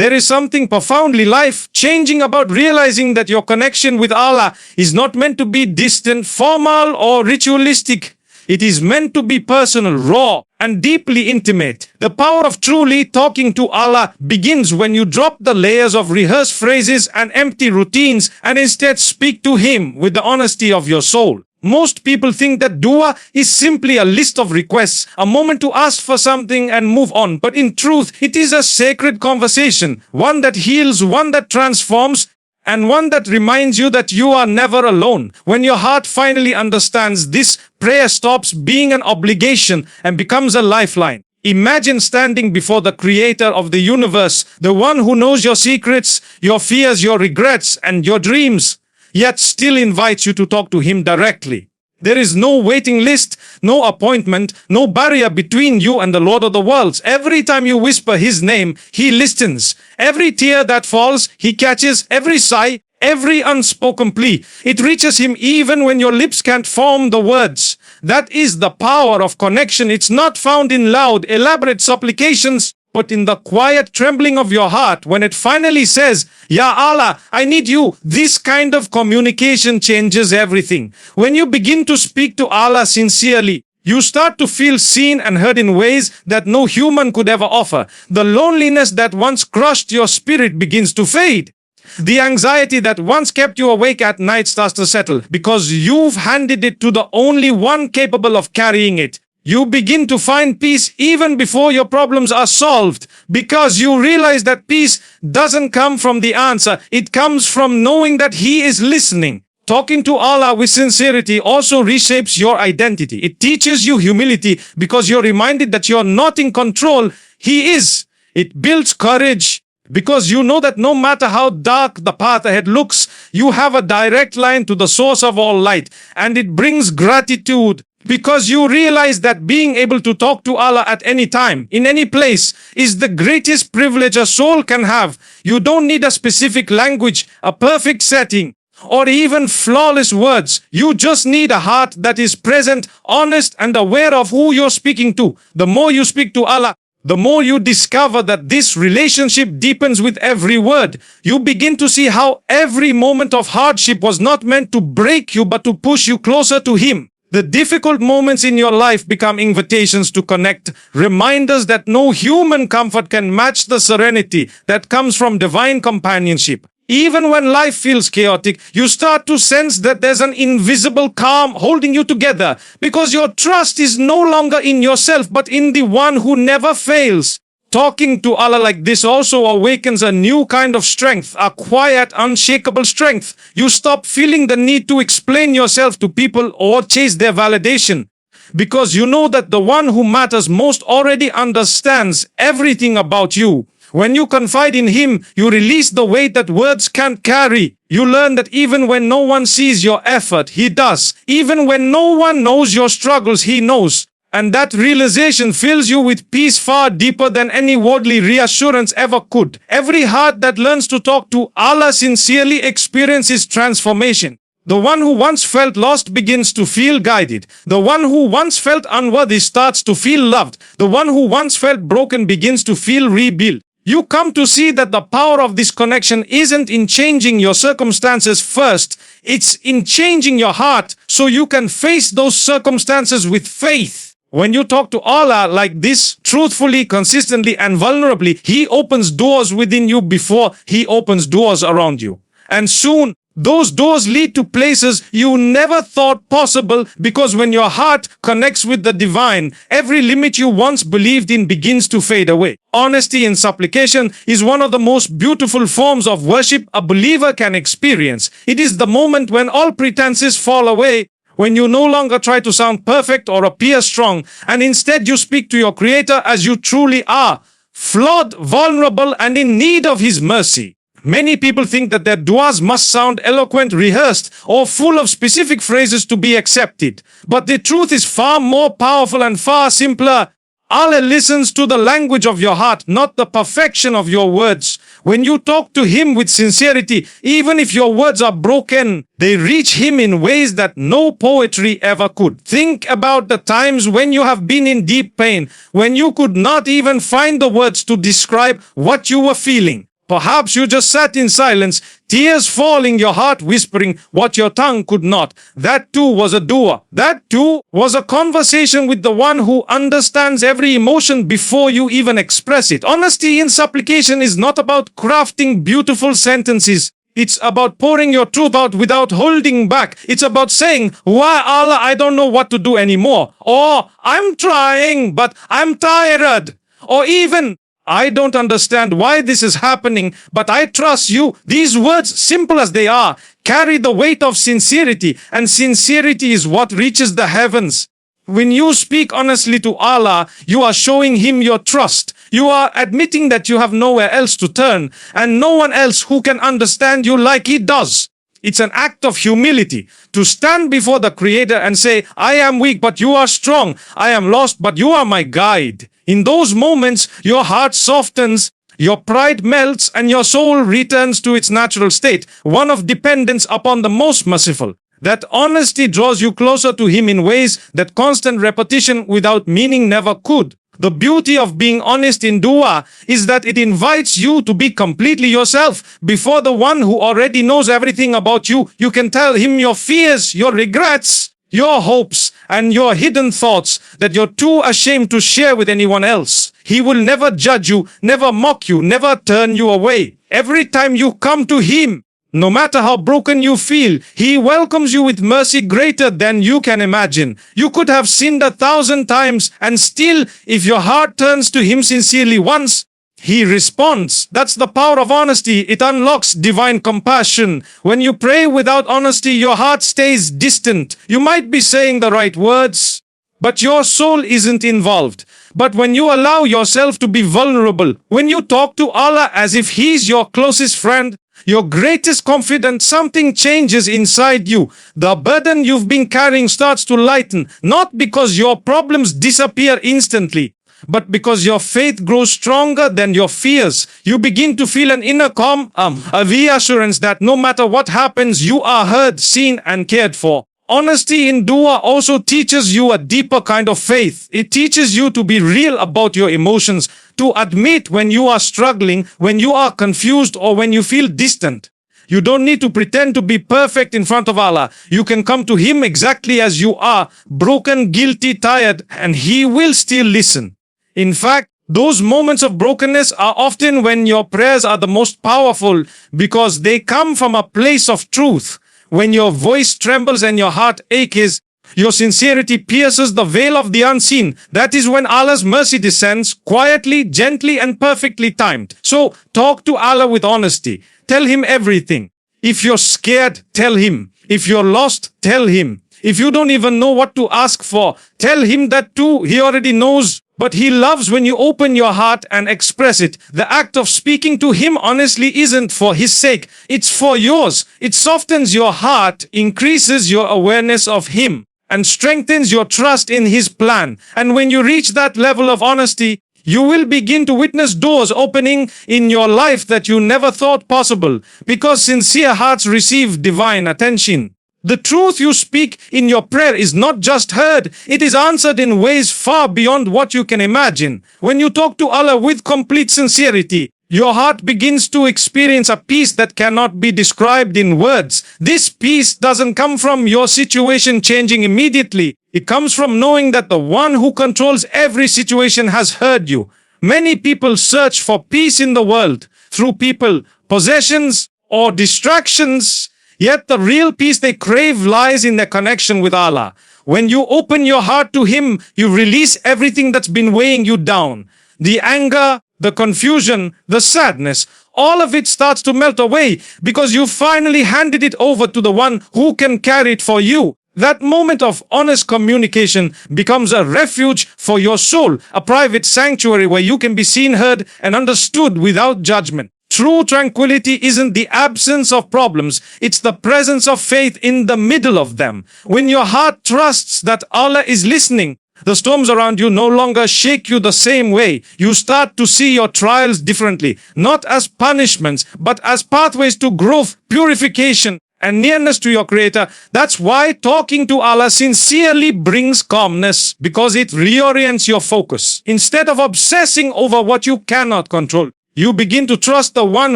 There is something profoundly life-changing about realizing that your connection with Allah is not meant to be distant, formal, or ritualistic. It is meant to be personal, raw, and deeply intimate. The power of truly talking to Allah begins when you drop the layers of rehearsed phrases and empty routines and instead speak to Him with the honesty of your soul. Most people think that dua is simply a list of requests, a moment to ask for something and move on. But in truth, it is a sacred conversation, one that heals, one that transforms, and one that reminds you that you are never alone. When your heart finally understands this, prayer stops being an obligation and becomes a lifeline. Imagine standing before the creator of the universe, the one who knows your secrets, your fears, your regrets, and your dreams, yet still invites you to talk to Him directly. There is no waiting list, no appointment, no barrier between you and the Lord of the worlds. Every time you whisper His name, He listens. Every tear that falls, He catches. Every sigh, every unspoken plea, it reaches Him even when your lips can't form the words. That is the power of connection. It's not found in loud, elaborate supplications, but in the quiet trembling of your heart when it finally says, Ya Allah, I need you. This kind of communication changes everything. When you begin to speak to Allah sincerely, you start to feel seen and heard in ways that no human could ever offer. The loneliness that once crushed your spirit begins to fade. The anxiety that once kept you awake at night starts to settle because you've handed it to the only one capable of carrying it. You begin to find peace even before your problems are solved because you realize that peace doesn't come from the answer. It comes from knowing that He is listening. Talking to Allah with sincerity also reshapes your identity. It teaches you humility because you're reminded that you're not in control. He is. It builds courage because you know that no matter how dark the path ahead looks, you have a direct line to the source of all light. And it brings gratitude because you realize that being able to talk to Allah at any time, in any place, is the greatest privilege a soul can have. You don't need a specific language, a perfect setting, or even flawless words. You just need a heart that is present, honest, and aware of who you're speaking to. The more you speak to Allah, the more you discover that this relationship deepens with every word. You begin to see how every moment of hardship was not meant to break you, but to push you closer to Him. The difficult moments in your life become invitations to connect, reminders that no human comfort can match the serenity that comes from divine companionship. Even when life feels chaotic, you start to sense that there's an invisible calm holding you together because your trust is no longer in yourself but in the one who never fails. Talking to Allah like this also awakens a new kind of strength, a quiet, unshakable strength. You stop feeling the need to explain yourself to people or chase their validation because you know that the one who matters most already understands everything about you. When you confide in Him, you release the weight that words can't carry. You learn that even when no one sees your effort, He does. Even when no one knows your struggles, He knows. And that realization fills you with peace far deeper than any worldly reassurance ever could. Every heart that learns to talk to Allah sincerely experiences transformation. The one who once felt lost begins to feel guided. The one who once felt unworthy starts to feel loved. The one who once felt broken begins to feel rebuilt. You come to see that the power of this connection isn't in changing your circumstances first. It's in changing your heart so you can face those circumstances with faith. When you talk to Allah like this, truthfully, consistently, and vulnerably, He opens doors within you before He opens doors around you. And soon, those doors lead to places you never thought possible because when your heart connects with the divine, every limit you once believed in begins to fade away. Honesty in supplication is one of the most beautiful forms of worship a believer can experience. It is the moment when all pretenses fall away, when you no longer try to sound perfect or appear strong, and instead you speak to your Creator as you truly are, flawed, vulnerable, and in need of His mercy. Many people think that their duas must sound eloquent, rehearsed, or full of specific phrases to be accepted. But the truth is far more powerful and far simpler. Allah listens to the language of your heart, not the perfection of your words. When you talk to Him with sincerity, even if your words are broken, they reach Him in ways that no poetry ever could. Think about the times when you have been in deep pain, when you could not even find the words to describe what you were feeling. Perhaps you just sat in silence, tears falling, your heart whispering what your tongue could not. That too was a dua. That too was a conversation with the one who understands every emotion before you even express it. Honesty in supplication is not about crafting beautiful sentences. It's about pouring your truth out without holding back. It's about saying, why Allah, I don't know what to do anymore. Or, I'm trying, but I'm tired. Or even, I don't understand why this is happening, but I trust you. These words, simple as they are, carry the weight of sincerity. And sincerity is what reaches the heavens. When you speak honestly to Allah, you are showing Him your trust. You are admitting that you have nowhere else to turn and no one else who can understand you like He does. It's an act of humility to stand before the Creator and say, I am weak, but you are strong. I am lost, but you are my guide. In those moments, your heart softens, your pride melts, and your soul returns to its natural state, one of dependence upon the most merciful. That honesty draws you closer to Him in ways that constant repetition without meaning never could. The beauty of being honest in dua is that it invites you to be completely yourself before the one who already knows everything about you. You can tell Him your fears, your regrets, your hopes, and your hidden thoughts that you're too ashamed to share with anyone else. He will never judge you, never mock you, never turn you away. Every time you come to Him, no matter how broken you feel, He welcomes you with mercy greater than you can imagine. You could have sinned 1,000 times and still, if your heart turns to Him sincerely once, He responds. That's the power of honesty. It unlocks divine compassion. When you pray without honesty, your heart stays distant. You might be saying the right words, but your soul isn't involved. But when you allow yourself to be vulnerable, when you talk to Allah as if He's your closest friend, your greatest confidant, something changes inside you. The burden you've been carrying starts to lighten, not because your problems disappear instantly, but because your faith grows stronger than your fears. You begin to feel an inner calm, a reassurance that no matter what happens, you are heard, seen, and cared for. Honesty in dua also teaches you a deeper kind of faith. It teaches you to be real about your emotions, to admit when you are struggling, when you are confused, or when you feel distant. You don't need to pretend to be perfect in front of Allah. You can come to Him exactly as you are, broken, guilty, tired, and He will still listen. In fact, those moments of brokenness are often when your prayers are the most powerful because they come from a place of truth. When your voice trembles and your heart aches, your sincerity pierces the veil of the unseen. That is when Allah's mercy descends, quietly, gently, and perfectly timed. So, talk to Allah with honesty. Tell Him everything. If you're scared, tell Him. If you're lost, tell Him. If you don't even know what to ask for, tell Him that too. He already knows. But He loves when you open your heart and express it. The act of speaking to Him honestly isn't for His sake. It's for yours. It softens your heart, increases your awareness of Him, and strengthens your trust in His plan. And when you reach that level of honesty, you will begin to witness doors opening in your life that you never thought possible, because sincere hearts receive divine attention. The truth you speak in your prayer is not just heard, it is answered in ways far beyond what you can imagine. When you talk to Allah with complete sincerity, your heart begins to experience a peace that cannot be described in words. This peace doesn't come from your situation changing immediately. It comes from knowing that the one who controls every situation has heard you. Many people search for peace in the world through people, possessions, or distractions. Yet the real peace they crave lies in their connection with Allah. When you open your heart to Him, you release everything that's been weighing you down. The anger, the confusion, the sadness, all of it starts to melt away because you finally handed it over to the one who can carry it for you. That moment of honest communication becomes a refuge for your soul, a private sanctuary where you can be seen, heard, and understood without judgment. True tranquility isn't the absence of problems, it's the presence of faith in the middle of them. When your heart trusts that Allah is listening, the storms around you no longer shake you the same way. You start to see your trials differently, not as punishments, but as pathways to growth, purification, and nearness to your Creator. That's why talking to Allah sincerely brings calmness, because it reorients your focus. Instead of obsessing over what you cannot control, You begin to trust the one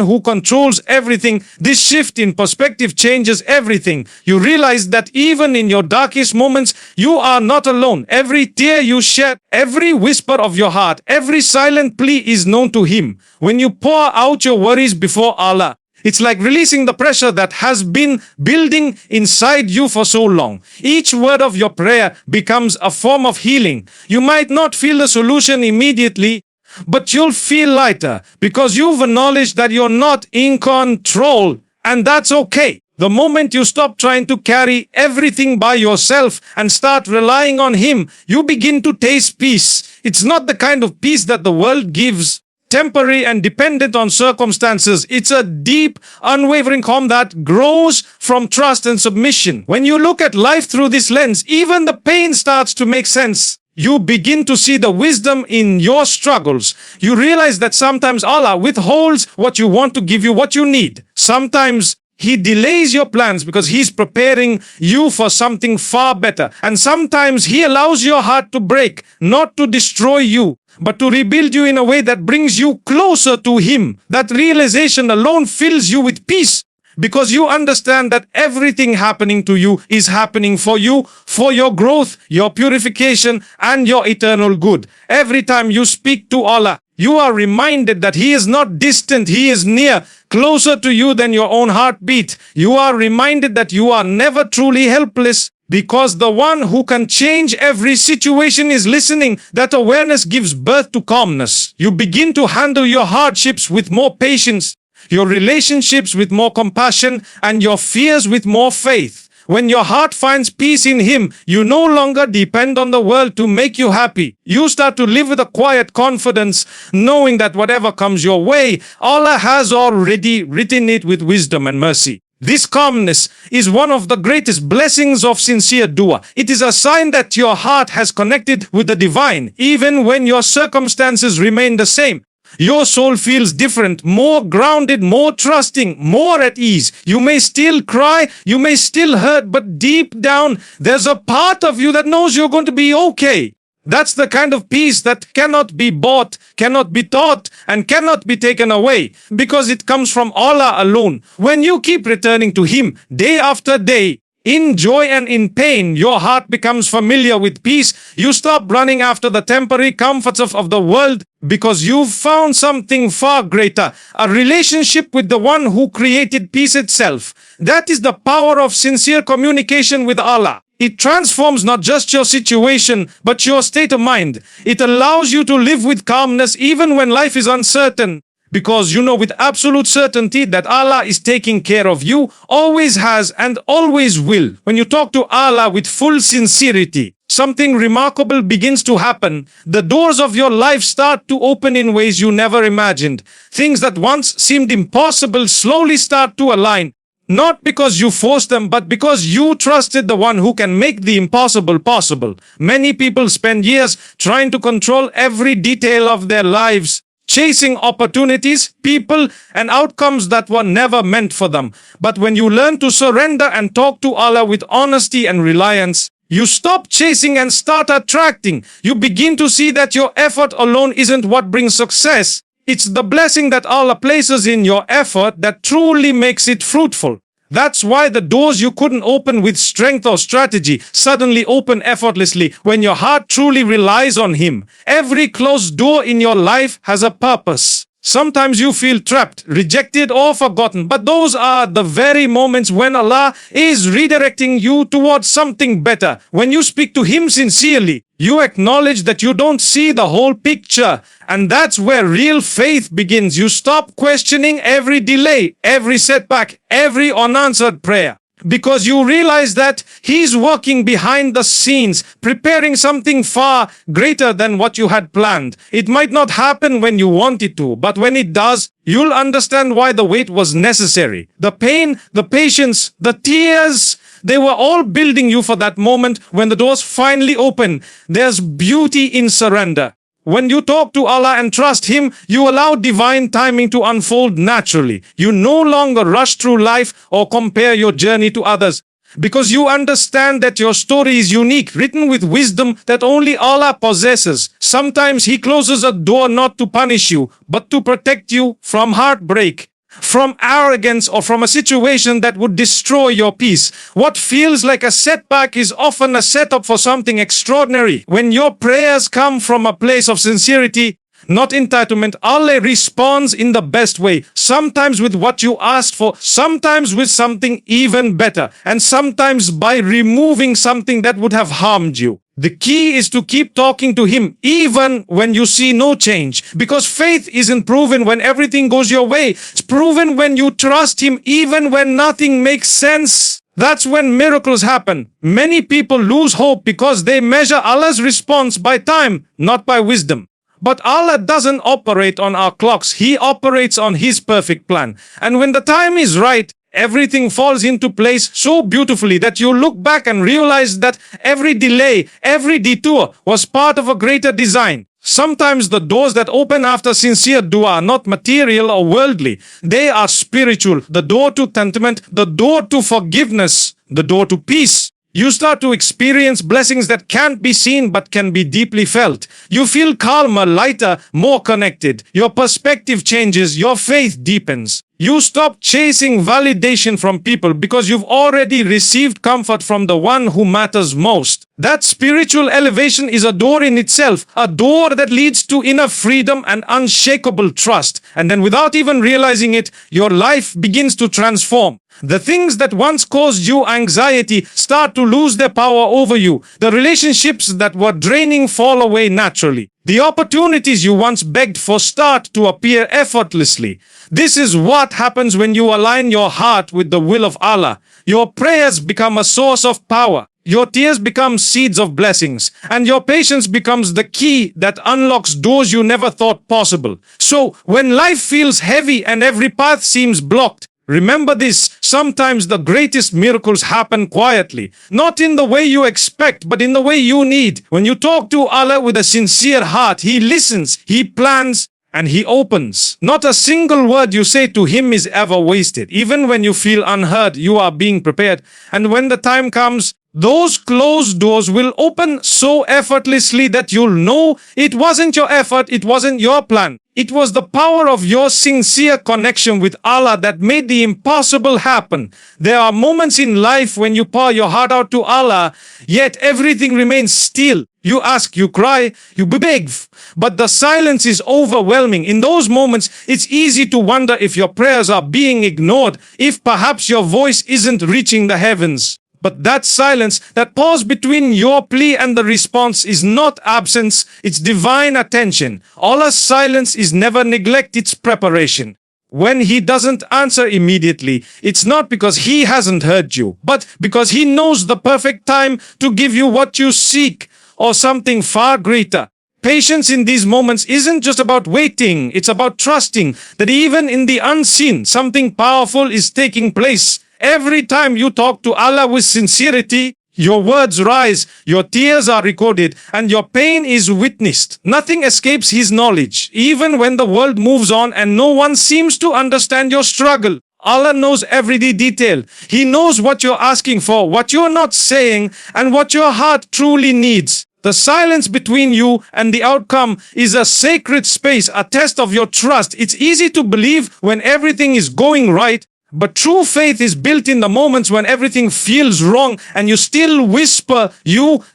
who controls everything. This shift in perspective changes everything. You realize that even in your darkest moments, you are not alone. Every tear you shed, every whisper of your heart, every silent plea is known to Him. When you pour out your worries before Allah, it's like releasing the pressure that has been building inside you for so long. Each word of your prayer becomes a form of healing. You might not feel the solution immediately, but you'll feel lighter because you've acknowledged that you're not in control, and that's okay. The moment you stop trying to carry everything by yourself and start relying on Him, you begin to taste peace. It's not the kind of peace that the world gives, temporary and dependent on circumstances. It's a deep, unwavering calm that grows from trust and submission. When you look at life through this lens, even the pain starts to make sense. You begin to see the wisdom in your struggles. You realize that sometimes Allah withholds what you want to give you what you need. Sometimes He delays your plans because He's preparing you for something far better. And sometimes He allows your heart to break, not to destroy you, but to rebuild you in a way that brings you closer to Him. That realization alone fills you with peace, because you understand that everything happening to you is happening for you, for your growth, your purification, and your eternal good. Every time you speak to Allah, you are reminded that He is not distant, He is near, closer to you than your own heartbeat. You are reminded that you are never truly helpless, because the one who can change every situation is listening. That awareness gives birth to calmness. You begin to handle your hardships with more patience, your relationships with more compassion, and your fears with more faith. When your heart finds peace in Him, you no longer depend on the world to make you happy. You start to live with a quiet confidence, knowing that whatever comes your way, Allah has already written it with wisdom and mercy. This calmness is one of the greatest blessings of sincere dua. It is a sign that your heart has connected with the divine, even when your circumstances remain the same. Your soul feels different, more grounded, more trusting, more at ease. You may still cry, you may still hurt, but deep down, there's a part of you that knows you're going to be okay. That's the kind of peace that cannot be bought, cannot be taught, and cannot be taken away, because it comes from Allah alone. When you keep returning to Him day after day, in joy and in pain, your heart becomes familiar with peace. You stop running after the temporary comforts of the world, because you've found something far greater, a relationship with the one who created peace itself. That is the power of sincere communication with Allah. It transforms not just your situation, but your state of mind. It allows you to live with calmness even when life is uncertain, because you know with absolute certainty that Allah is taking care of you, always has and always will. When you talk to Allah with full sincerity, something remarkable begins to happen. The doors of your life start to open in ways you never imagined. Things that once seemed impossible slowly start to align. Not because you forced them, but because you trusted the one who can make the impossible possible. Many people spend years trying to control every detail of their lives, chasing opportunities, people, and outcomes that were never meant for them. But when you learn to surrender and talk to Allah with honesty and reliance, you stop chasing and start attracting. You begin to see that your effort alone isn't what brings success. It's the blessing that Allah places in your effort that truly makes it fruitful. That's why the doors you couldn't open with strength or strategy suddenly open effortlessly when your heart truly relies on Him. Every closed door in your life has a purpose. Sometimes you feel trapped, rejected, or forgotten, but those are the very moments when Allah is redirecting you towards something better. When you speak to Him sincerely, you acknowledge that you don't see the whole picture, and that's where real faith begins. You stop questioning every delay, every setback, every unanswered prayer, because you realize that He's working behind the scenes, preparing something far greater than what you had planned. It might not happen when you want it to, but when it does, you'll understand why the wait was necessary. The pain, the patience, the tears, they were all building you for that moment when the doors finally open. There's beauty in surrender. When you talk to Allah and trust Him, you allow divine timing to unfold naturally. You no longer rush through life or compare your journey to others. Because you understand that your story is unique, written with wisdom that only Allah possesses. Sometimes He closes a door not to punish you, but to protect you from heartbreak, from arrogance, or from a situation that would destroy your peace. What feels like a setback is often a setup for something extraordinary. When your prayers come from a place of sincerity, not entitlement, Allah responds in the best way. Sometimes with what you asked for, sometimes with something even better, and sometimes by removing something that would have harmed you. The key is to keep talking to Him even when you see no change. Because faith isn't proven when everything goes your way. It's proven when you trust Him even when nothing makes sense. That's when miracles happen. Many people lose hope because they measure Allah's response by time, not by wisdom. But Allah doesn't operate on our clocks. He operates on His perfect plan. And when the time is right, everything falls into place so beautifully that you look back and realize that every delay, every detour was part of a greater design. Sometimes the doors that open after sincere dua are not material or worldly. They are spiritual. The door to contentment, the door to forgiveness, the door to peace. You start to experience blessings that can't be seen but can be deeply felt. You feel calmer, lighter, more connected. Your perspective changes, your faith deepens. You stop chasing validation from people because you've already received comfort from the one who matters most. That spiritual elevation is a door in itself, a door that leads to inner freedom and unshakable trust. And then without even realizing it, your life begins to transform. The things that once caused you anxiety start to lose their power over you. The relationships that were draining fall away naturally. The opportunities you once begged for start to appear effortlessly. This is what happens when you align your heart with the will of Allah. Your prayers become a source of power. Your tears become seeds of blessings, and your patience becomes the key that unlocks doors you never thought possible. So, when life feels heavy and every path seems blocked, remember this: sometimes the greatest miracles happen quietly, not in the way you expect, but in the way you need. When you talk to Allah with a sincere heart, He listens, He plans, and He opens. Not a single word you say to Him is ever wasted. Even when you feel unheard, you are being prepared. And when the time comes, those closed doors will open so effortlessly that you'll know it wasn't your effort, it wasn't your plan. It was the power of your sincere connection with Allah that made the impossible happen. There are moments in life when you pour your heart out to Allah, yet everything remains still. You ask, you cry, you beg, but the silence is overwhelming. In those moments, it's easy to wonder if your prayers are being ignored, if perhaps your voice isn't reaching the heavens. But that silence, that pause between your plea and the response is not absence, it's divine attention. Allah's silence is never neglect, it's preparation. When He doesn't answer immediately, it's not because He hasn't heard you, but because He knows the perfect time to give you what you seek, or something far greater. Patience in these moments isn't just about waiting, it's about trusting that even in the unseen, something powerful is taking place. Every time you talk to Allah with sincerity, your words rise, your tears are recorded, and your pain is witnessed. Nothing escapes His knowledge, even when the world moves on and no one seems to understand your struggle. Allah knows every detail. He knows what you're asking for, what you're not saying, and what your heart truly needs. The silence between you and the outcome is a sacred space, a test of your trust. It's easy to believe when everything is going right, but true faith is built in the moments when everything feels wrong and you still whisper.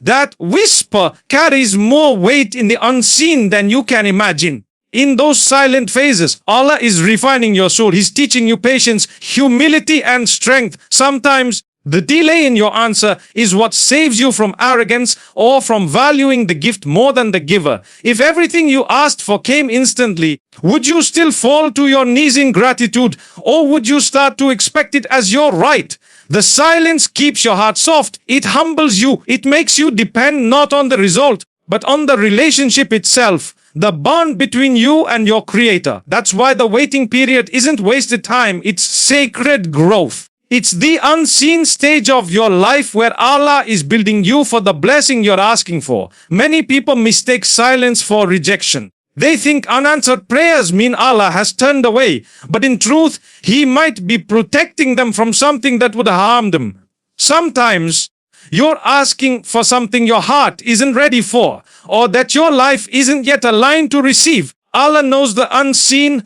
That whisper carries more weight in the unseen than you can imagine. In those silent phases, Allah is refining your soul. He's teaching you patience, humility, and strength. Sometimes the delay in your answer is what saves you from arrogance or from valuing the gift more than the giver. If everything you asked for came instantly, would you still fall to your knees in gratitude, or would you start to expect it as your right? The silence keeps your heart soft. It humbles you. It makes you depend not on the result, but on the relationship itself. The bond between you and your Creator. That's why the waiting period isn't wasted time. It's sacred growth. It's the unseen stage of your life where Allah is building you for the blessing you're asking for. Many people mistake silence for rejection. They think unanswered prayers mean Allah has turned away. But in truth, He might be protecting them from something that would harm them. Sometimes you're asking for something your heart isn't ready for, or that your life isn't yet aligned to receive. Allah knows the unseen.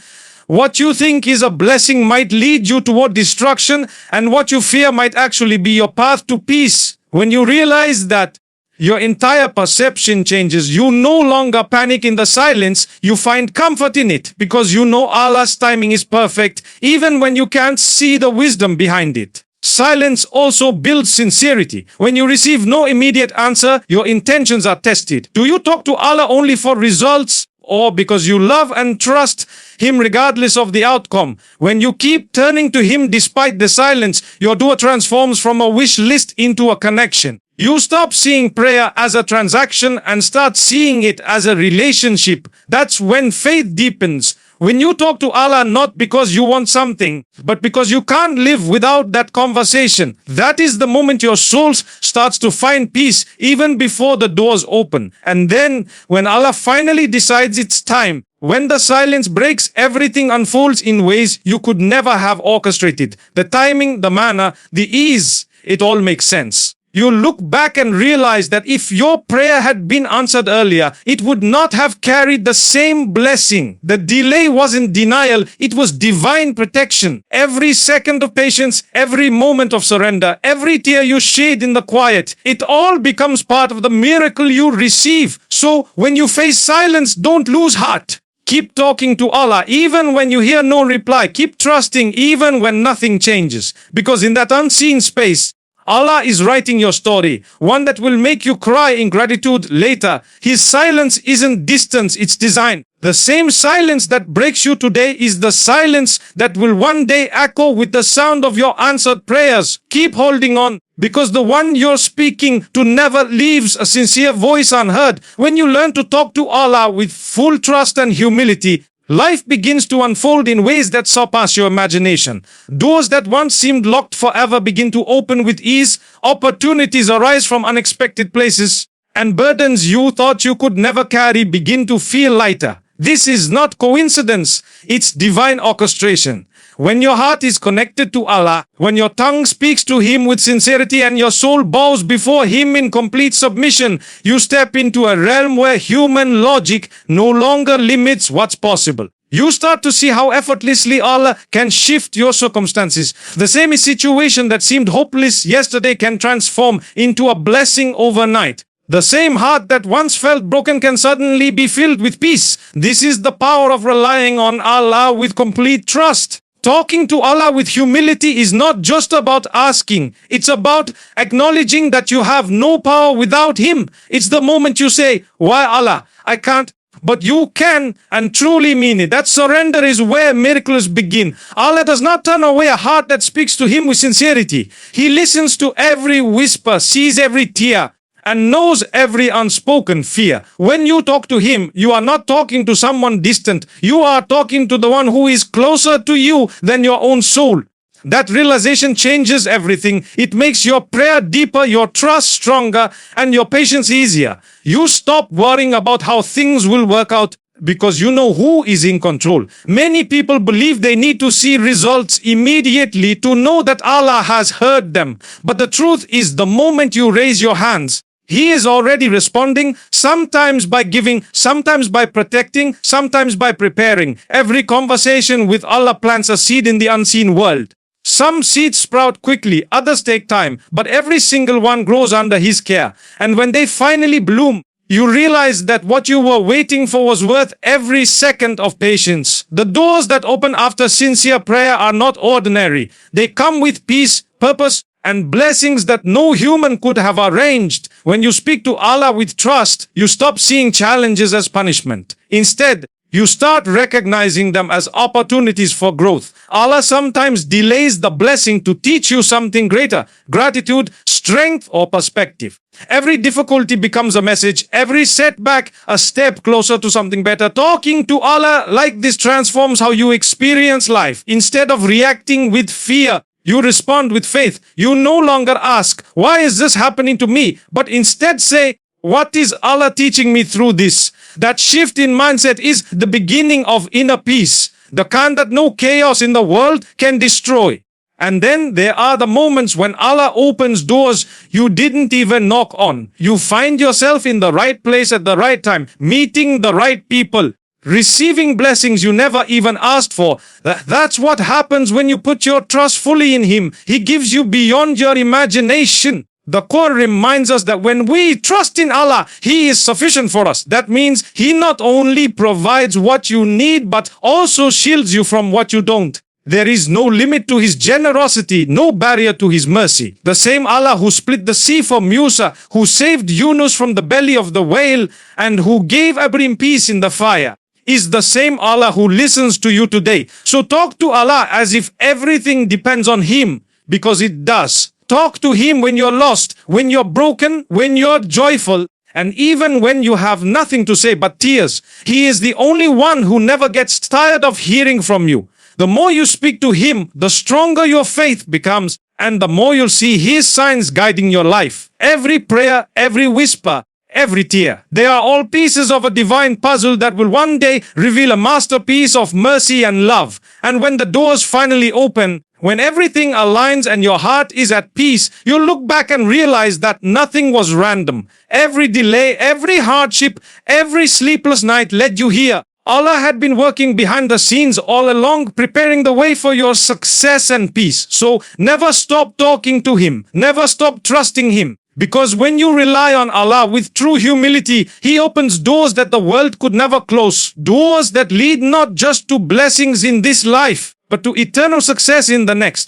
What you think is a blessing might lead you toward destruction, and what you fear might actually be your path to peace. When you realize that, your entire perception changes. You no longer panic in the silence, you find comfort in it, because you know Allah's timing is perfect, even when you can't see the wisdom behind it. Silence also builds sincerity. When you receive no immediate answer, your intentions are tested. Do you talk to Allah only for results, or because you love and trust Him regardless of the outcome? When you keep turning to Him despite the silence, your dua transforms from a wish list into a connection. You stop seeing prayer as a transaction and start seeing it as a relationship. That's when faith deepens. When you talk to Allah not because you want something, but because you can't live without that conversation, that is the moment your soul starts to find peace even before the doors open. And then, when Allah finally decides it's time, when the silence breaks, everything unfolds in ways you could never have orchestrated. The timing, the manner, the ease, it all makes sense. You look back and realize that if your prayer had been answered earlier, it would not have carried the same blessing. The delay wasn't denial, it was divine protection. Every second of patience, every moment of surrender, every tear you shed in the quiet, it all becomes part of the miracle you receive. So when you face silence, don't lose heart. Keep talking to Allah even when you hear no reply. Keep trusting even when nothing changes. Because in that unseen space, Allah is writing your story, one that will make you cry in gratitude later. His silence isn't distance, it's design. The same silence that breaks you today is the silence that will one day echo with the sound of your answered prayers. Keep holding on, because the one you're speaking to never leaves a sincere voice unheard. When you learn to talk to Allah with full trust and humility, life begins to unfold in ways that surpass your imagination. Doors that once seemed locked forever begin to open with ease. Opportunities arise from unexpected places, and burdens you thought you could never carry begin to feel lighter. This is not coincidence, it's divine orchestration. When your heart is connected to Allah, when your tongue speaks to Him with sincerity and your soul bows before Him in complete submission, you step into a realm where human logic no longer limits what's possible. You start to see how effortlessly Allah can shift your circumstances. The same situation that seemed hopeless yesterday can transform into a blessing overnight. The same heart that once felt broken can suddenly be filled with peace. This is the power of relying on Allah with complete trust. Talking to Allah with humility is not just about asking. It's about acknowledging that you have no power without Him. It's the moment you say, "Why Allah? I can't." But you can, and truly mean it. That surrender is where miracles begin. Allah does not turn away a heart that speaks to Him with sincerity. He listens to every whisper, sees every tear, and knows every unspoken fear. When you talk to Him, you are not talking to someone distant. You are talking to the one who is closer to you than your own soul. That realization changes everything. It makes your prayer deeper, your trust stronger, and your patience easier. You stop worrying about how things will work out because you know who is in control. Many people believe they need to see results immediately to know that Allah has heard them. But the truth is, the moment you raise your hands, He is already responding, sometimes by giving, sometimes by protecting, sometimes by preparing. Every conversation with Allah plants a seed in the unseen world. Some seeds sprout quickly, others take time, but every single one grows under His care. And when they finally bloom, you realize that what you were waiting for was worth every second of patience. The doors that open after sincere prayer are not ordinary. They come with peace, purpose, and blessings that no human could have arranged. When you speak to Allah with trust, you stop seeing challenges as punishment. Instead, you start recognizing them as opportunities for growth. Allah sometimes delays the blessing to teach you something greater: gratitude, strength, or perspective. Every difficulty becomes a message, every setback a step closer to something better. Talking to Allah like this transforms how you experience life. Instead of reacting with fear, you respond with faith. You no longer ask, "Why is this happening to me?" but instead say, "What is Allah teaching me through this?" That shift in mindset is the beginning of inner peace, the kind that no chaos in the world can destroy. And then there are the moments when Allah opens doors you didn't even knock on. You find yourself in the right place at the right time, meeting the right people, receiving blessings you never even asked for. That's what happens when you put your trust fully in Him. He gives you beyond your imagination. The Quran reminds us that when we trust in Allah, He is sufficient for us. That means He not only provides what you need, but also shields you from what you don't. There is no limit to His generosity, no barrier to His mercy. The same Allah who split the sea for Musa, who saved Yunus from the belly of the whale, and who gave Ibrahim peace in the fire, is the same Allah who listens to you today. So talk to Allah as if everything depends on Him, because it does. Talk to Him when you're lost, when you're broken, when you're joyful, and even when you have nothing to say but tears. He is the only one who never gets tired of hearing from you. The more you speak to Him, the stronger your faith becomes, and the more you'll see His signs guiding your life. Every prayer, every whisper, every tear, they are all pieces of a divine puzzle that will one day reveal a masterpiece of mercy and love. And when the doors finally open, when everything aligns and your heart is at peace, you'll look back and realize that nothing was random. Every delay, every hardship, every sleepless night led you here. Allah had been working behind the scenes all along, preparing the way for your success and peace. So never stop talking to Him. Never stop trusting Him. Because when you rely on Allah with true humility, He opens doors that the world could never close. Doors that lead not just to blessings in this life, but to eternal success in the next.